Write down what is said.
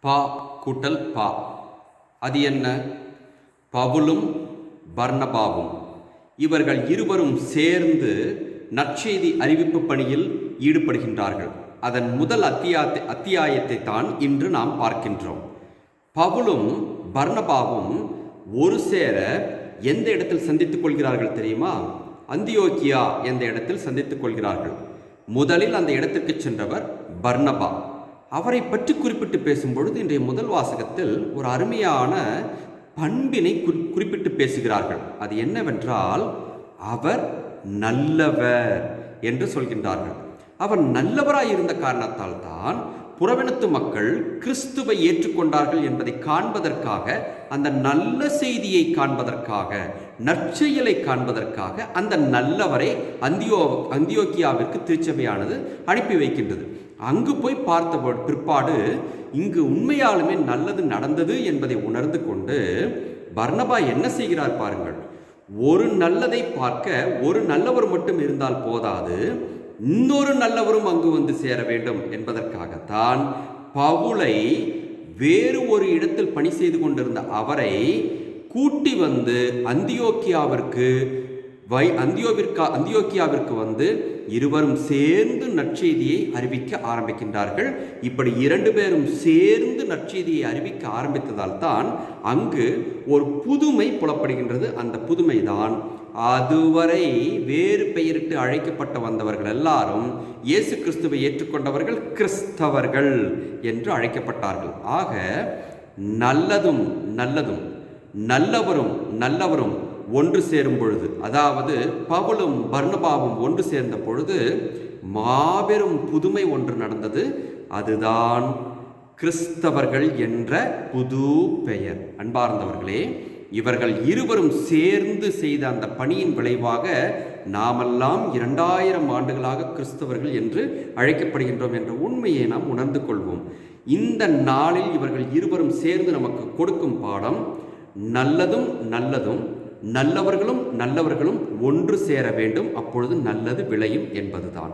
பா கூட்டல் பா. அது என்ன? பவுலும் பர்னபாவும் இவர்கள் இருவரும் சேர்ந்து நற்செய்தி அறிவிப்பு பணியில் ஈடுபடுகின்றார்கள். அதன் முதல் அத்தியாயத்தை தான் இன்று நாம் பார்க்கின்றோம். பவுலும் பர்னபாவும் ஒரு சேர எந்த இடத்தில் சந்தித்துக் கொள்கிறார்கள் தெரியுமா? அந்தியோக்கியா என்ற இடத்தில் சந்தித்துக் கொள்கிறார்கள். முதலில் அந்த இடத்திற்கு சென்றவர் பர்னபா. அவரை பற்றி குறிப்பிட்டு பேசும்பொழுது இன்றைய முதல் வாசகத்தில் ஒரு அருமையான பண்பினை குறிப்பிட்டு பேசுகிறார்கள். அது என்னவென்றால், அவர் நல்லவர் என்று சொல்கின்றார்கள். அவர் நல்லவராய் இருந்த காரணத்தால் தான் புறவினத்து மக்கள் கிறிஸ்துவை ஏற்றுக்கொண்டார்கள் என்பதை காண்பதற்காக, அந்த நல்ல செய்தியை காண்பதற்காக, நற்செயலை காண்பதற்காக அந்த நல்லவரை அந்தியோக்கியாவிற்கு திருச்சபையானது அனுப்பி வைக்கின்றது. அங்கு போய் பார்த்த பிற்பாடு இங்கு உண்மையாலுமே நல்லது நடந்தது என்பதை உணர்ந்து கொண்டு பர்னபா என்ன செய்கிறார் பாருங்கள். ஒரு நல்லதை பார்க்க ஒரு நல்லவர் மட்டும் இருந்தால் போதாது, இன்னொரு நல்லவரும் அங்கு வந்து சேர வேண்டும் என்பதற்காகத்தான் பவுலை வேறு ஒரு இடத்தில் பணி செய்து கொண்டிருந்த அவரை கூட்டி வந்து அந்தியோக்கியாவிற்கு வந்து இருவரும் சேர்ந்து நற்செய்தியை அறிவிக்க ஆரம்பிக்கின்றார்கள். இப்படி இரண்டு பேரும் சேர்ந்து நற்செய்தியை அறிவிக்க ஆரம்பித்ததால் தான் அங்கு ஒரு புதுமை புலப்படுகின்றது. அந்த புதுமைதான், அதுவரை வேறு பெயரிட்டு அழைக்கப்பட்ட வந்தவர்கள் எல்லாரும் இயேசு கிறிஸ்துவை ஏற்றுக்கொண்டவர்கள் கிறிஸ்தவர்கள் என்று அழைக்கப்பட்டார்கள். ஆக நல்லதும் நல்லவரும் ஒன்று சேரும் பொழுது, அதாவது பவுலும் பர்னபாவும் ஒன்று சேர்ந்த பொழுது மாபெரும் புதுமை ஒன்று நடந்தது. அதுதான் கிறிஸ்தவர்கள் என்ற புது பெயர். அன்பார்ந்தவர்களே, இவர்கள் இருவரும் சேர்ந்து செய்த அந்த பணியின் விளைவாக நாமெல்லாம் 2000 ஆண்டுகளாக கிறிஸ்தவர்கள் என்று அழைக்கப்படுகின்றோம் என்ற உண்மையை நாம் உணர்ந்து கொள்வோம். இந்த நாளில் இவர்கள் இருவரும் சேர்ந்து நமக்கு கொடுக்கும் பாடம், நல்லவர்களும் ஒன்று சேர வேண்டும், அப்பொழுது நல்லது விளையும் என்பதுதான்.